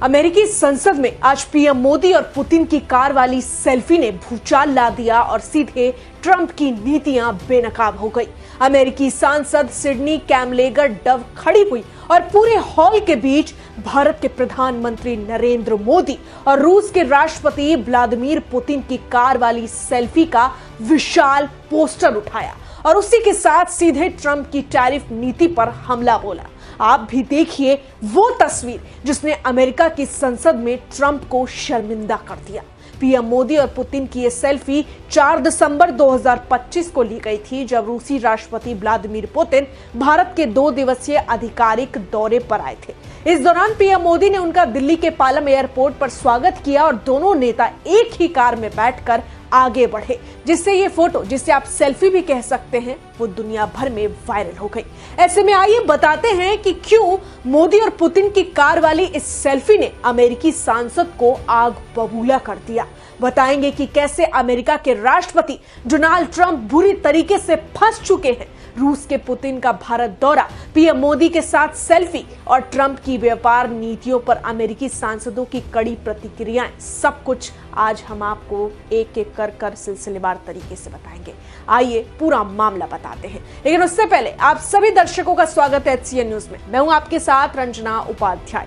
अमेरिकी संसद में आज पीएम मोदी और पुतिन की कार वाली सेल्फी ने भूचाल ला दिया और सीधे ट्रंप की नीतियां बेनकाब हो गई। अमेरिकी सांसद सिडनी कैमलेगर डव खड़ी हुई और पूरे हॉल के बीच भारत के प्रधानमंत्री नरेंद्र मोदी और रूस के राष्ट्रपति व्लादिमीर पुतिन की कार वाली सेल्फी का विशाल पोस्टर उठाया और उसी के साथ सीधे ट्रंप की टैरिफ नीति पर हमला बोला। आप भी देखिए वो तस्वीर जिसने अमेरिका की संसद में ट्रंप को शर्मिंदा कर दिया। पीएम मोदी और पुतिन की ये सेल्फी 4 दिसंबर 2025 को ली गई थी, जब रूसी राष्ट्रपति व्लादिमीर पुतिन भारत के 2 दिवसीय आधिकारिक दौरे पर आए थे। इस दौरान पीएम मोदी ने उनका दिल्ली के पालम एयरपोर्ट पर स्वागत किया और दोनों नेता एक ही कार में बैठकर आगे बढ़े, जिससे ये फोटो, जिसे आप सेल्फी भी कह सकते हैं, वो दुनिया भर में वायरल हो गई। ऐसे में आइए बताते हैं कि क्यों मोदी और पुतिन की कार वाली इस सेल्फी ने अमेरिकी सांसद को आग बबूला कर दिया। बताएंगे कि कैसे अमेरिका के राष्ट्रपति डोनाल्ड ट्रंप बुरी तरीके से फंस चुके हैं। रूस के पुतिन का भारत दौरा, पीएम मोदी के साथ सेल्फी और ट्रंप की व्यापार नीतियों पर अमेरिकी सांसदों की कड़ी प्रतिक्रियाएं, सब कुछ आज हम आपको एक एक कर सिलसिलेवार तरीके से बताएंगे। आइए पूरा मामला बताते हैं, लेकिन उससे पहले आप सभी दर्शकों का स्वागत है HCN न्यूज में। मैं हूं आपके साथ रंजना उपाध्याय।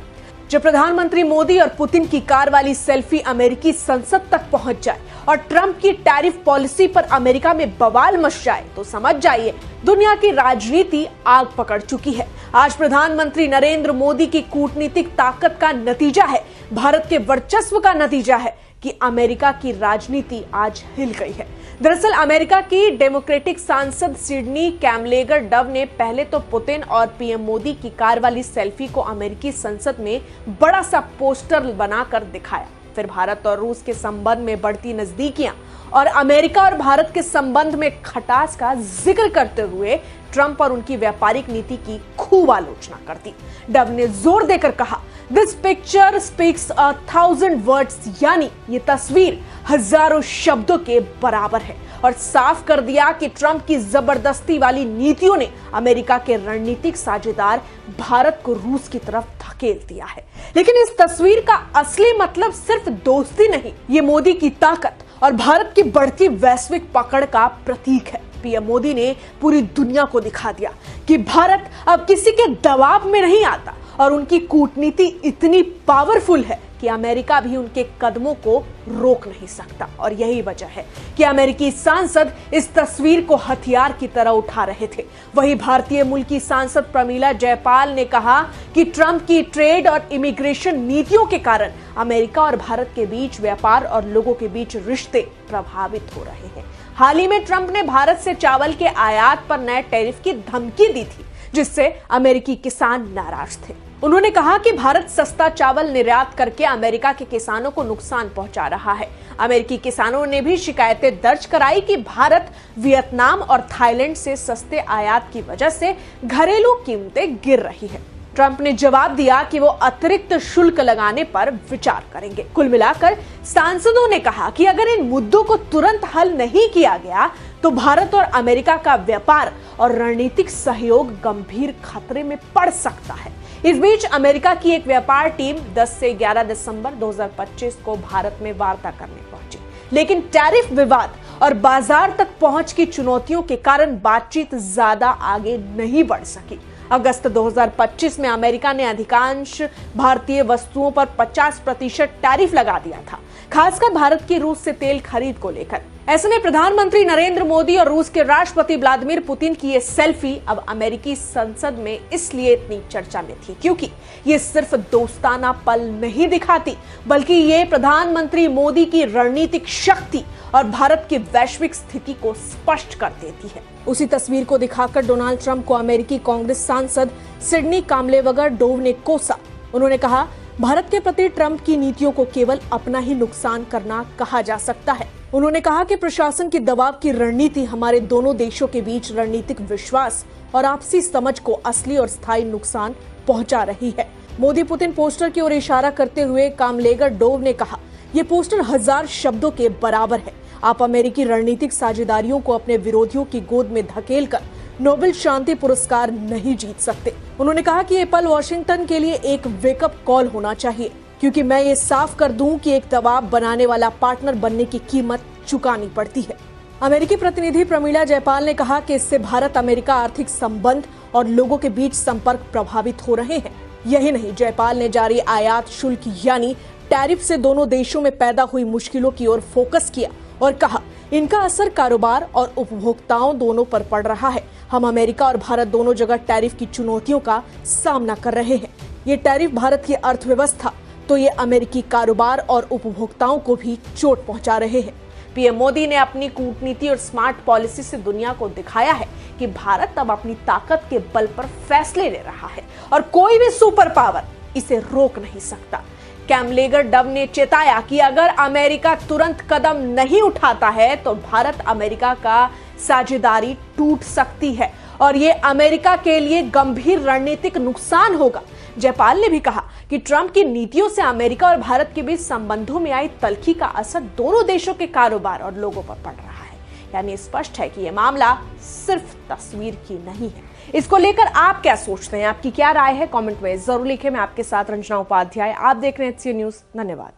जब प्रधानमंत्री मोदी और पुतिन की कार वाली सेल्फी अमेरिकी संसद तक पहुंच जाए और ट्रंप की टैरिफ पॉलिसी पर अमेरिका में बवाल मच जाए, तो समझ जाइए दुनिया की राजनीति आग पकड़ चुकी है। आज प्रधानमंत्री नरेंद्र मोदी की कूटनीतिक ताकत का नतीजा है, भारत के वर्चस्व का नतीजा है कि अमेरिका की राजनीति आज हिल गई है। दरअसल अमेरिका की डेमोक्रेटिक सांसद सिडनी कैमलेगर डव ने पहले तो पुतिन और पीएम मोदी की कार वाली सेल्फी को अमेरिकी संसद में बड़ा सा पोस्टर बनाकर दिखाया। फिर भारत और रूस के संबंध में बढ़ती नजदीकियां और अमेरिका और भारत के संबंध में खटास का जिक्र करते हुए ट्रंप और उनकी व्यापारिक नीति की खूब आलोचना कर दी। डव ने जोर देकर कहा, दिस पिक्चर स्पीक्स 1000 वर्ड्स, यानी ये तस्वीर हजारों शब्दों के बराबर है, और साफ कर दिया कि ट्रंप की जबरदस्ती वाली नीतियों ने अमेरिका के रणनीतिक साझेदार भारत को रूस की तरफ धकेल दिया है। लेकिन इस तस्वीर का असली मतलब सिर्फ दोस्ती नहीं, ये मोदी की ताकत और भारत की बढ़ती वैश्विक पकड़ का प्रतीक है। पीएम मोदी ने पूरी दुनिया को दिखा दिया कि भारत अब किसी के दबाव में नहीं आता और उनकी कूटनीति इतनी पावरफुल है कि अमेरिका भी उनके कदमों को रोक नहीं सकता। और यही वजह है कि अमेरिकी सांसद इस तस्वीर को हथियार की तरह उठा रहे थे। वही भारतीय मूल की सांसद प्रमीला जयपाल ने कहा कि ट्रंप की ट्रेड और इमिग्रेशन नीतियों के कारण अमेरिका और भारत के बीच व्यापार और लोगों के बीच रिश्ते प्रभावित हो रहे हैं। हाल ही में ट्रंप ने भारत से चावल के आयात पर नए टैरिफ की धमकी दी थी, जिससे अमेरिकी किसान नाराज थे। उन्होंने कहा कि भारत सस्ता चावल निर्यात करके अमेरिका के किसानों को नुकसान पहुंचा रहा है। अमेरिकी किसानों ने भी शिकायतें दर्ज कराई कि भारत वियतनाम और थाईलैंड से सस्ते आयात की वजह से घरेलू कीमतें गिर रही है। ट्रंप ने जवाब दिया कि वो अतिरिक्त शुल्क लगाने पर विचार करेंगे। कुल मिलाकर सांसदों ने कहा कि अगर इन मुद्दों को तुरंत हल नहीं किया गया तो भारत और अमेरिका का व्यापार और रणनीतिक सहयोग गंभीर खतरे में पड़ सकता है। इस बीच अमेरिका की एक व्यापार टीम 10 से 11 दिसंबर 2025 को भारत में वार्ता करने पहुंची, लेकिन टैरिफ विवाद और बाजार तक पहुंच की चुनौतियों के कारण बातचीत ज्यादा आगे नहीं बढ़ सकी। अगस्त 2025 में अमेरिका ने अधिकांश भारतीय वस्तुओं पर 50% टैरिफ लगा दिया था, खासकर भारत की रूस से तेल खरीद को लेकर। ऐसे में प्रधानमंत्री नरेंद्र मोदी और रूस के राष्ट्रपति व्लादिमीर पुतिन की ये सेल्फी अब अमेरिकी संसद में इसलिए इतनी चर्चा में थी क्योंकि ये सिर्फ दोस्ताना पल नहीं दिखाती, बल्कि ये प्रधानमंत्री मोदी की रणनीतिक शक्ति और भारत की वैश्विक स्थिति को स्पष्ट कर देती है। उसी तस्वीर को दिखाकर डोनाल्ड ट्रंप को अमेरिकी कांग्रेस सांसद सिडनी कैमलेगर डोव ने कोसा। उन्होंने कहा, भारत के प्रति ट्रंप की नीतियों को केवल अपना ही नुकसान करना कहा जा सकता है। उन्होंने कहा कि प्रशासन की दबाव की रणनीति हमारे दोनों देशों के बीच रणनीतिक विश्वास और आपसी समझ को असली और स्थायी नुकसान पहुंचा रही है। मोदी पुतिन पोस्टर की ओर इशारा करते हुए कैमलेगर डोव ने कहा, ये पोस्टर 1000 शब्दों के बराबर है। आप अमेरिकी रणनीतिक साझेदारियों को अपने विरोधियों की गोद में धकेलकर नोबेल शांति पुरस्कार नहीं जीत सकते। उन्होंने कहा कि ये पल वॉशिंगटन के लिए एक वेकअप कॉल होना चाहिए। क्योंकि मैं ये साफ कर दूं कि एक दबाव बनाने वाला पार्टनर बनने की कीमत चुकानी पड़ती है। अमेरिकी प्रतिनिधि प्रमीला जयपाल ने कहा कि इससे भारत अमेरिका आर्थिक संबंध और लोगों के बीच संपर्क प्रभावित हो रहे हैं। यही नहीं, जयपाल ने जारी आयात शुल्क यानी टैरिफ से दोनों देशों में पैदा हुई मुश्किलों की ओर फोकस किया और कहा, इनका असर कारोबार और उपभोक्ताओं दोनों पर पड़ रहा है। हम अमेरिका और भारत दोनों जगह टैरिफ की चुनौतियों का सामना कर रहे हैं। ये टैरिफ भारत की अर्थव्यवस्था तो ये अमेरिकी कारोबार और उपभोक्ताओं को भी चोट पहुंचा रहे हैं। पीएम मोदी ने अपनी कूटनीति और स्मार्ट पॉलिसी से दुनिया को दिखाया है कि भारत अब अपनी ताकत के बल पर फैसले ले रहा है और कोई भी सुपर पावर इसे रोक नहीं सकता। कैमलेगर डव ने चेताया कि अगर अमेरिका तुरंत कदम नहीं उठाता है तो भारत अमेरिका का साझेदारी टूट सकती है और ये अमेरिका के लिए गंभीर रणनीतिक नुकसान होगा। जयपाल ने भी कहा कि ट्रंप की नीतियों से अमेरिका और भारत के बीच संबंधों में आई तल्खी का असर दोनों देशों के कारोबार और लोगों पर पड़ रहा है। यानी स्पष्ट है कि यह मामला सिर्फ तस्वीर की नहीं है। इसको लेकर आप क्या सोचते हैं? आपकी क्या राय है? कमेंट में जरूर लिखें। मैं आपके साथ रंजना उपाध्याय, आप देख रहे हैं HCN न्यूज। धन्यवाद।